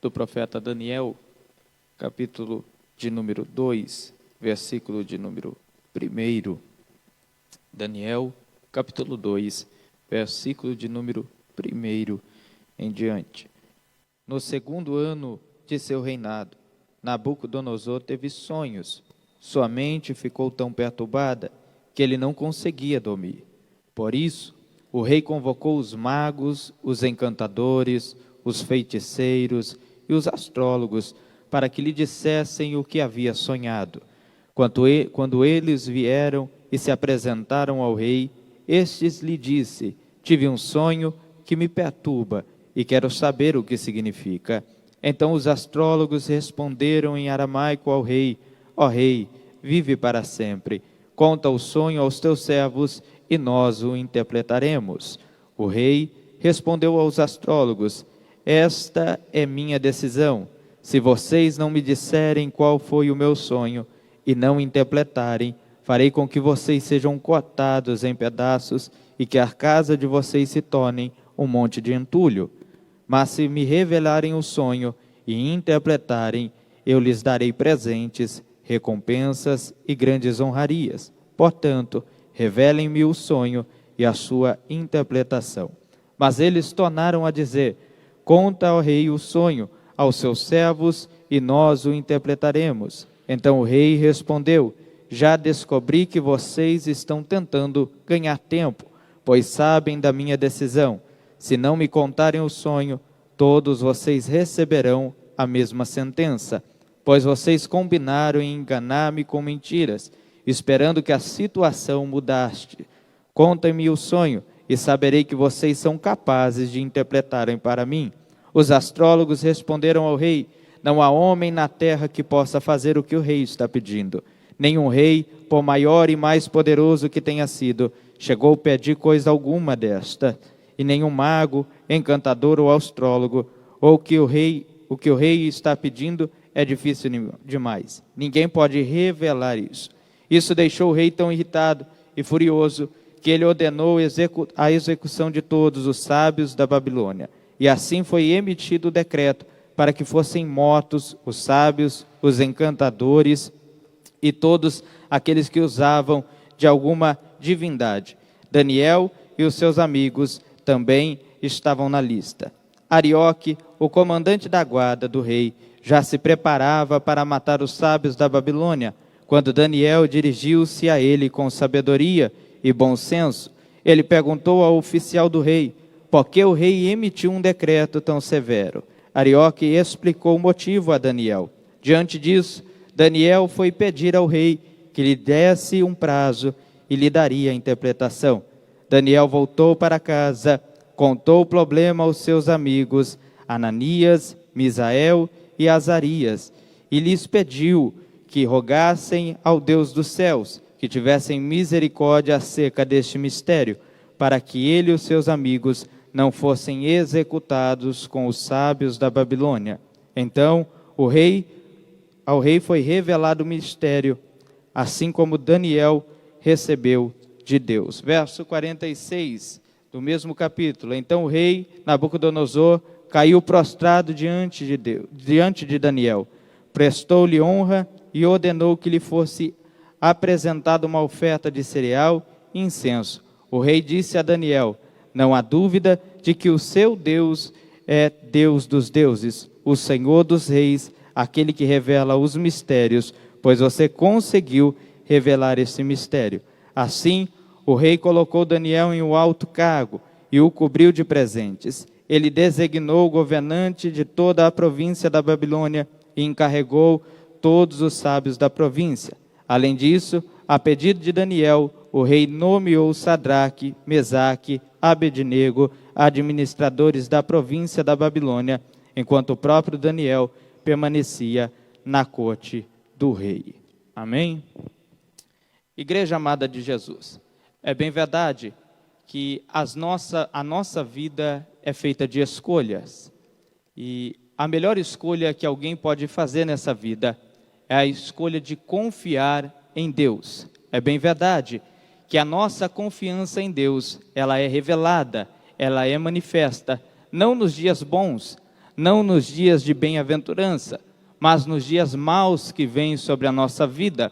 do profeta Daniel, capítulo de número 2, versículo de número 1. Daniel, capítulo 2, versículo de número 1 em diante. No segundo ano de seu reinado, Nabucodonosor teve sonhos. Sua mente ficou tão perturbada que ele não conseguia dormir. Por isso, o rei convocou os magos, os encantadores, os feiticeiros e os astrólogos para que lhe dissessem o que havia sonhado. Quando eles vieram e se apresentaram ao rei, estes lhe disse: tive um sonho que me perturba e quero saber o que significa. Então os astrólogos responderam em aramaico ao rei: ó rei, vive para sempre. Conta o sonho aos teus servos e nós o interpretaremos. O rei respondeu aos astrólogos: esta é minha decisão. Se vocês não me disserem qual foi o meu sonho e não interpretarem, farei com que vocês sejam cortados em pedaços e que a casa de vocês se torne um monte de entulho. Mas se me revelarem o sonho e interpretarem, eu lhes darei presentes, recompensas e grandes honrarias. Portanto, revelem-me o sonho e a sua interpretação. Mas eles tornaram a dizer: conta ao rei o sonho, aos seus servos, e nós o interpretaremos. Então o rei respondeu: já descobri que vocês estão tentando ganhar tempo, pois sabem da minha decisão. Se não me contarem o sonho, todos vocês receberão a mesma sentença, pois vocês combinaram em enganar-me com mentiras, esperando que a situação mudasse. Contem-me o sonho, e saberei que vocês são capazes de interpretarem para mim. Os astrólogos responderam ao rei: não há homem na terra que possa fazer o que o rei está pedindo. Nenhum rei, por maior e mais poderoso que tenha sido, chegou a pedir coisa alguma desta. E nenhum mago, encantador ou astrólogo, ou o que o rei está pedindo é difícil demais. Ninguém pode revelar isso. Isso deixou o rei tão irritado e furioso que ele ordenou a execução de todos os sábios da Babilônia. E assim foi emitido o decreto para que fossem mortos os sábios, os encantadores e todos aqueles que usavam de alguma divindade. Daniel e os seus amigos também estavam na lista. Arioque, o comandante da guarda do rei, já se preparava para matar os sábios da Babilônia, quando Daniel dirigiu-se a ele com sabedoria e bom senso. Ele perguntou ao oficial do rei: por que o rei emitiu um decreto tão severo? Arioque explicou o motivo a Daniel. Diante disso, Daniel foi pedir ao rei que lhe desse um prazo e lhe daria a interpretação. Daniel voltou para casa, contou o problema aos seus amigos Ananias, Misael e Azarias, e lhes pediu que rogassem ao Deus dos céus, que tivessem misericórdia acerca deste mistério, para que ele e os seus amigos não fossem executados com os sábios da Babilônia. Então, ao rei foi revelado o mistério, assim como Daniel recebeu de Deus. Verso 46 do mesmo capítulo. Então o rei Nabucodonosor caiu prostrado diante de Daniel, prestou-lhe honra e ordenou que lhe fosse apresentada uma oferta de cereal e incenso. O rei disse a Daniel: não há dúvida de que o seu Deus é Deus dos deuses, o Senhor dos reis, aquele que revela os mistérios, pois você conseguiu revelar esse mistério. Assim, o rei colocou Daniel em um alto cargo e o cobriu de presentes. Ele designou o governante de toda a província da Babilônia e encarregou todos os sábios da província. Além disso, a pedido de Daniel, o rei nomeou Sadraque, Mesaque, Abednego, administradores da província da Babilônia, enquanto o próprio Daniel permanecia na corte do rei. Amém? Igreja amada de Jesus, é bem verdade que a nossa vida é feita de escolhas. E a melhor escolha que alguém pode fazer nessa vida é a escolha de confiar em Deus. É bem verdade que a nossa confiança em Deus, ela é revelada, ela é manifesta, não nos dias bons, não nos dias de bem-aventurança, mas nos dias maus que vêm sobre a nossa vida.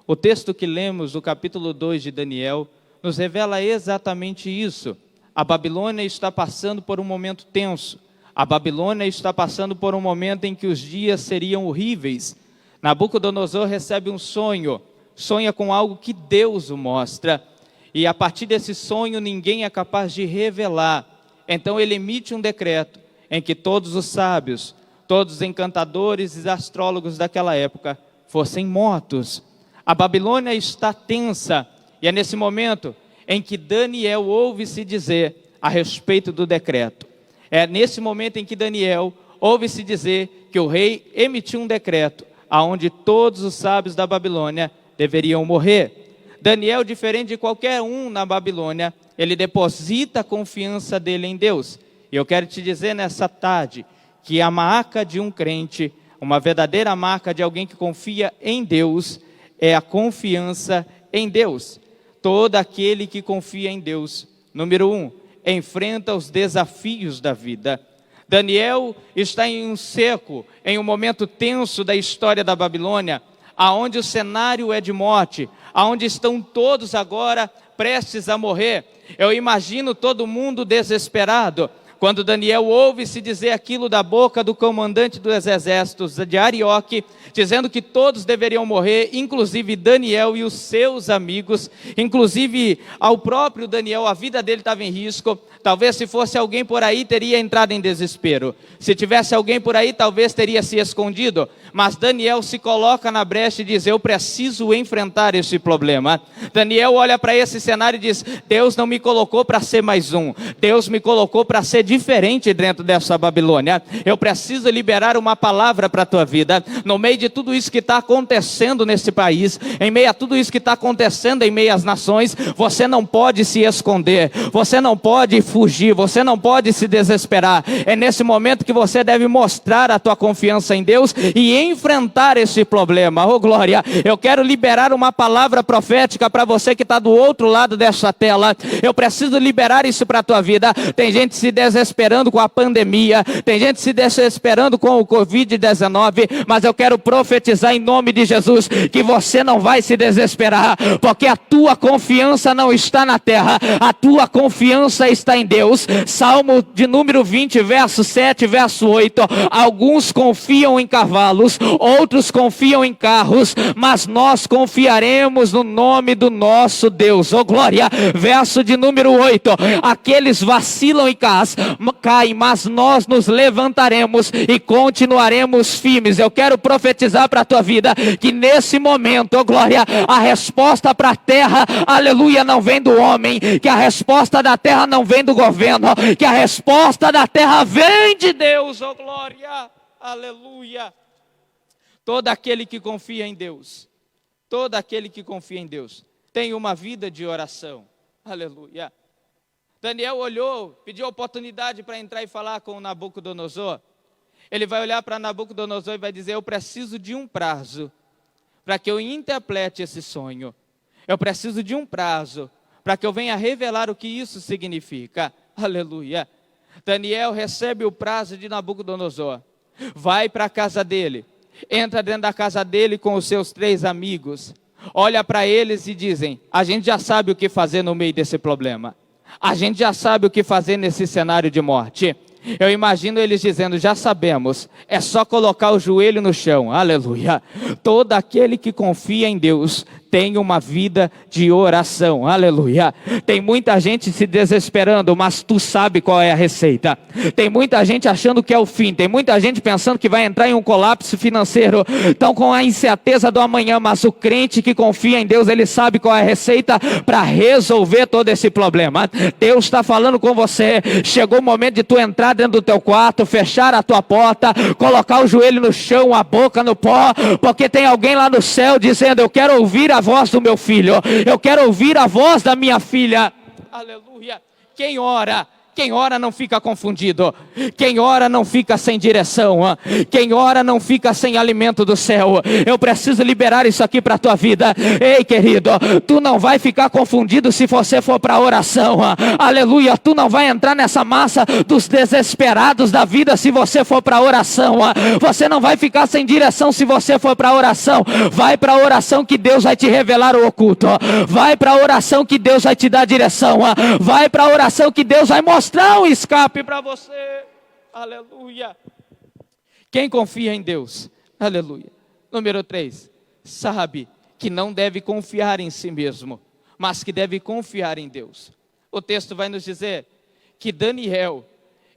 O texto que lemos do capítulo 2 de Daniel nos revela exatamente isso. A Babilônia está passando por um momento tenso. A Babilônia está passando por um momento em que os dias seriam horríveis. Nabucodonosor recebe um sonho, sonha com algo que Deus o mostra. E a partir desse sonho ninguém é capaz de revelar. Então ele emite um decreto em que todos os sábios, todos os encantadores e astrólogos daquela época fossem mortos. A Babilônia está tensa, e é nesse momento em que Daniel ouve-se dizer a respeito do decreto. É nesse momento em que Daniel ouve-se dizer que o rei emitiu um decreto, aonde todos os sábios da Babilônia deveriam morrer. Daniel, diferente de qualquer um na Babilônia, ele deposita a confiança dele em Deus. E eu quero te dizer nessa tarde, que a marca de um crente, uma verdadeira marca de alguém que confia em Deus, é a confiança em Deus. Todo aquele que confia em Deus, número 1, enfrenta os desafios da vida. Daniel está em um seco, em um momento tenso da história da Babilônia, aonde o cenário é de morte, aonde estão todos agora prestes a morrer. Eu imagino todo mundo desesperado. Quando Daniel ouve-se dizer aquilo da boca do comandante dos exércitos de Arioque, dizendo que todos deveriam morrer, inclusive Daniel e os seus amigos, inclusive ao próprio Daniel, a vida dele estava em risco. Talvez se fosse alguém por aí, teria entrado em desespero. Se tivesse alguém por aí, talvez teria se escondido. Mas Daniel se coloca na brecha e diz: eu preciso enfrentar esse problema. Daniel olha para esse cenário e diz: Deus não me colocou para ser mais um. Deus me colocou para ser diferente dentro dessa Babilônia. Eu preciso liberar uma palavra para a tua vida. No meio de tudo isso que está acontecendo nesse país, em meio a tudo isso que está acontecendo em meio às nações, você não pode se esconder. Você não pode fugir, você não pode se desesperar. É nesse momento que você deve mostrar a tua confiança em Deus e enfrentar esse problema. Oh glória, eu quero liberar uma palavra profética para você que está do outro lado dessa tela. Eu preciso liberar isso para a tua vida. Tem gente se desesperando com a pandemia, tem gente se desesperando com o Covid-19, mas eu quero profetizar em nome de Jesus que você não vai se desesperar, porque a tua confiança não está na terra, a tua confiança está em Deus. Salmo de número 20, verso 7, verso 8. Alguns confiam em cavalos, outros confiam em carros, mas nós confiaremos no nome do nosso Deus. Oh glória. Verso de número 8. Aqueles vacilam e caem, mas nós nos levantaremos e continuaremos firmes. Eu quero profetizar para a tua vida que nesse momento, oh glória, a resposta para a terra, aleluia, não vem do homem, que a resposta da terra não vem do governo, que a resposta da terra vem de Deus. Oh glória, aleluia. Todo aquele que confia em Deus, todo aquele que confia em Deus, tem uma vida de oração. Aleluia. Daniel olhou, pediu oportunidade para entrar e falar com Nabucodonosor. Ele vai olhar para Nabucodonosor e vai dizer: eu preciso de um prazo para que eu interprete esse sonho. Eu preciso de um prazo para que eu venha revelar o que isso significa. Aleluia. Daniel recebe o prazo de Nabucodonosor. Vai para a casa dele. Entra dentro da casa dele com os seus 3 amigos. Olha para eles e dizem: a gente já sabe o que fazer no meio desse problema. A gente já sabe o que fazer nesse cenário de morte. Eu imagino eles dizendo: já sabemos, é só colocar o joelho no chão. Aleluia. Todo aquele que confia em Deus tem uma vida de oração. Aleluia. Tem muita gente se desesperando, mas tu sabe qual é a receita. Tem muita gente achando que é o fim. Tem muita gente pensando que vai entrar em um colapso financeiro. Estão com a incerteza do amanhã, mas o crente que confia em Deus, ele sabe qual é a receita para resolver todo esse problema. Deus está falando com você. Chegou o momento de tu entrar dentro do teu quarto, fechar a tua porta, colocar o joelho no chão, a boca no pó, porque tem alguém lá no céu dizendo: eu quero ouvir a voz do meu filho, eu quero ouvir a voz da minha filha. Aleluia. Quem ora Quem ora não fica confundido. Quem ora não fica sem direção. Quem ora não fica sem alimento do céu. Eu preciso liberar isso aqui para a tua vida. Ei, querido, tu não vai ficar confundido se você for para a oração. Aleluia, tu não vai entrar nessa massa dos desesperados da vida se você for para a oração. Você não vai ficar sem direção se você for para a oração. Vai para a oração que Deus vai te revelar o oculto. Vai para a oração que Deus vai te dar direção. Vai para a oração que Deus vai mostrar um escape para você. Aleluia. Quem confia em Deus, aleluia. Número 3, sabe que não deve confiar em si mesmo, mas que deve confiar em Deus. O texto vai nos dizer que Daniel,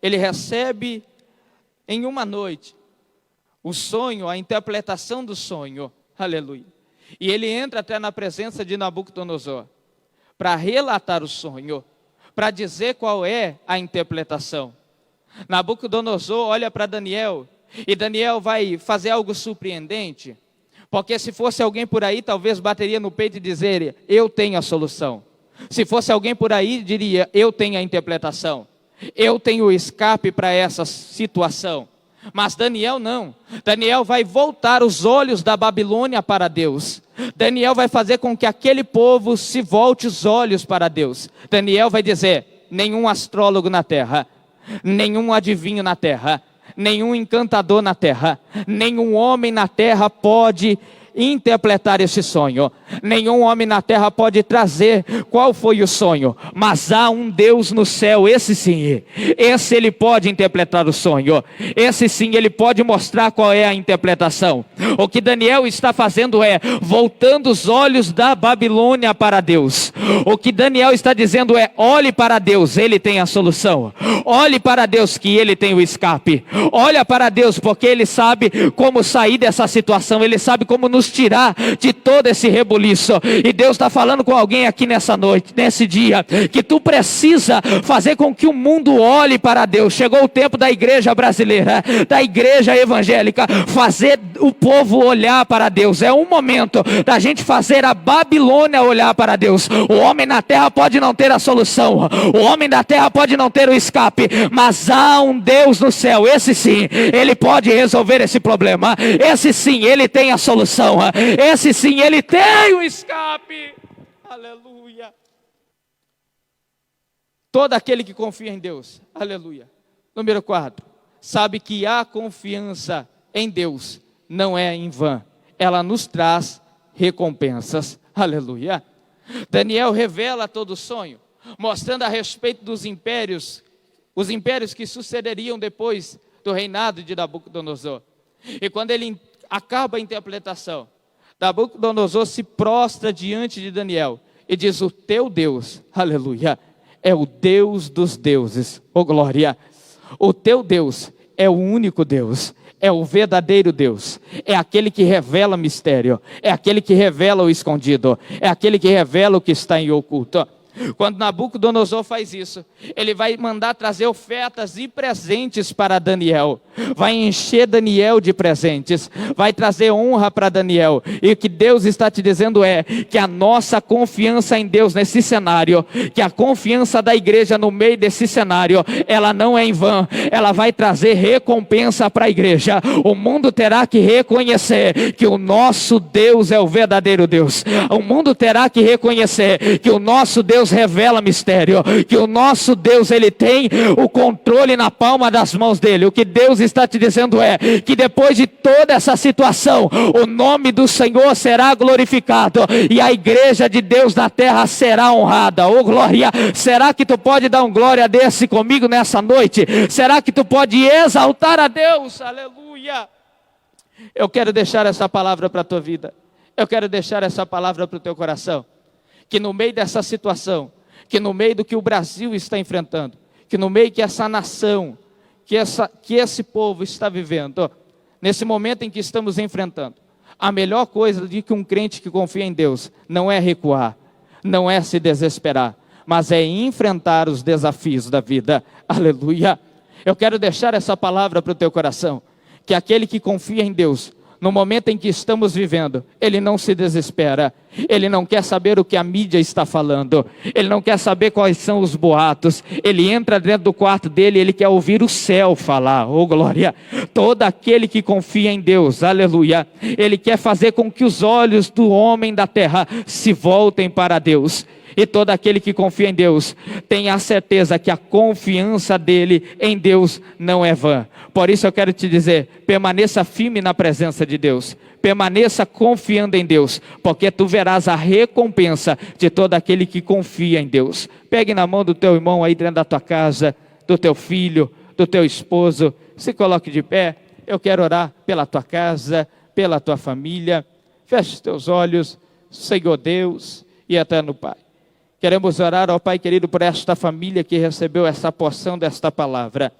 ele recebe em uma noite o sonho, a interpretação do sonho, aleluia. E ele entra até na presença de Nabucodonosor para relatar o sonho, para dizer qual é a interpretação. Nabucodonosor olha para Daniel, e Daniel vai fazer algo surpreendente, porque se fosse alguém por aí, talvez bateria no peito e dizer, eu tenho a solução. Se fosse alguém por aí, diria, eu tenho a interpretação, eu tenho o escape para essa situação. Mas Daniel não. Daniel vai voltar os olhos da Babilônia para Deus. Daniel vai fazer com que aquele povo se volte os olhos para Deus. Daniel vai dizer, nenhum astrólogo na terra, nenhum adivinho na terra, nenhum encantador na terra, nenhum homem na terra pode interpretar esse sonho. Nenhum homem na terra pode trazer qual foi o sonho, mas há um Deus no céu, esse sim, esse ele pode interpretar o sonho, esse sim ele pode mostrar qual é a interpretação. O que Daniel está fazendo é voltando os olhos da Babilônia para Deus. O que Daniel está dizendo é, olhe para Deus, ele tem a solução. Olhe para Deus que ele tem o escape. Olha para Deus porque ele sabe como sair dessa situação, ele sabe como nos tirar de todo esse rebuliço. E Deus está falando com alguém aqui nessa noite, nesse dia, que tu precisa fazer com que o mundo olhe para Deus. Chegou o tempo da igreja brasileira, da igreja evangélica, fazer o povo olhar para Deus. É um momento da gente fazer a Babilônia olhar para Deus. O homem na terra pode não ter a solução, o homem da terra pode não ter o escape, mas há um Deus no céu, esse sim, ele pode resolver esse problema, esse sim, ele tem a solução, esse sim, ele tem o escape. Aleluia. Todo aquele que confia em Deus, aleluia. Número 4, sabe que a confiança em Deus não é em vão, ela nos traz recompensas. Aleluia. Daniel revela todo o sonho, mostrando a respeito dos impérios, os impérios que sucederiam depois do reinado de Nabucodonosor. E quando ele acaba a interpretação, Nabucodonosor se prostra diante de Daniel e diz, o teu Deus, aleluia, é o Deus dos deuses, oh glória, o teu Deus é o único Deus, é o verdadeiro Deus, é aquele que revela mistério, é aquele que revela o escondido, é aquele que revela o que está em oculto. Quando Nabucodonosor faz isso, ele vai mandar trazer ofertas e presentes para Daniel, vai encher Daniel de presentes, vai trazer honra para Daniel. E o que Deus está te dizendo é que a nossa confiança em Deus nesse cenário, que a confiança da igreja no meio desse cenário, ela não é em vão, ela vai trazer recompensa para a igreja. O mundo terá que reconhecer que o nosso Deus é o verdadeiro Deus, o mundo terá que reconhecer que o nosso Deus revela mistério, que o nosso Deus, ele tem o controle na palma das mãos dele. O que Deus está te dizendo é que depois de toda essa situação, o nome do Senhor será glorificado e a igreja de Deus na terra será honrada. Oh glória, será que tu pode dar um glória desse comigo nessa noite? Será que tu pode exaltar a Deus? Aleluia. Eu quero deixar essa palavra para a tua vida, eu quero deixar essa palavra para o teu coração, que no meio dessa situação, que no meio do que o Brasil está enfrentando, que no meio que essa nação, que esse povo está vivendo, nesse momento em que estamos enfrentando, a melhor coisa de que um crente que confia em Deus não é recuar, não é se desesperar, mas é enfrentar os desafios da vida. Aleluia. Eu quero deixar essa palavra para o teu coração, que aquele que confia em Deus no momento em que estamos vivendo, ele não se desespera. Ele não quer saber o que a mídia está falando. Ele não quer saber quais são os boatos. Ele entra dentro do quarto dele, ele quer ouvir o céu falar. Oh, glória! Todo aquele que confia em Deus, aleluia. Ele quer fazer com que os olhos do homem da terra se voltem para Deus. E todo aquele que confia em Deus, tenha a certeza que a confiança dele em Deus não é vã. Por isso eu quero te dizer, permaneça firme na presença de Deus. Permaneça confiando em Deus, porque tu verás a recompensa de todo aquele que confia em Deus. Pegue na mão do teu irmão aí dentro da tua casa, do teu filho, do teu esposo. Se coloque de pé. Eu quero orar pela tua casa, pela tua família. Feche os teus olhos, Senhor Deus e eterno Pai. Queremos orar, ó Pai querido, por esta família que recebeu essa porção desta palavra.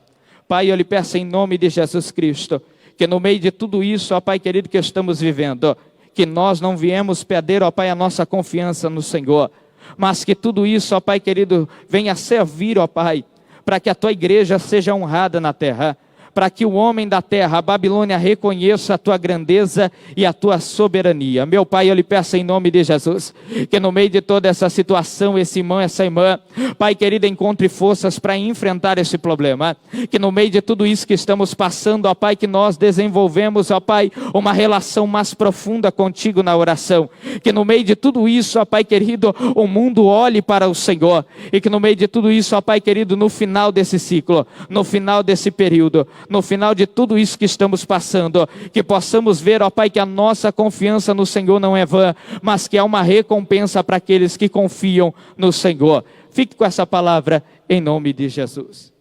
Pai, eu lhe peço em nome de Jesus Cristo, que no meio de tudo isso, ó Pai querido, que estamos vivendo, que nós não viemos perder, ó Pai, a nossa confiança no Senhor, mas que tudo isso, ó Pai querido, venha servir, ó Pai, para que a Tua igreja seja honrada na terra, para que o homem da terra, a Babilônia, reconheça a Tua grandeza e a Tua soberania. Meu Pai, eu lhe peço em nome de Jesus, que no meio de toda essa situação, esse irmão, essa irmã, Pai querido, encontre forças para enfrentar esse problema, que no meio de tudo isso que estamos passando, ó Pai, que nós desenvolvemos, ó Pai, uma relação mais profunda contigo na oração, que no meio de tudo isso, ó Pai querido, o mundo olhe para o Senhor, e que no meio de tudo isso, ó Pai querido, no final desse ciclo, no final desse período, no final de tudo isso que estamos passando, que possamos ver, ó Pai, que a nossa confiança no Senhor não é vã, mas que é uma recompensa para aqueles que confiam no Senhor. Fique com essa palavra em nome de Jesus.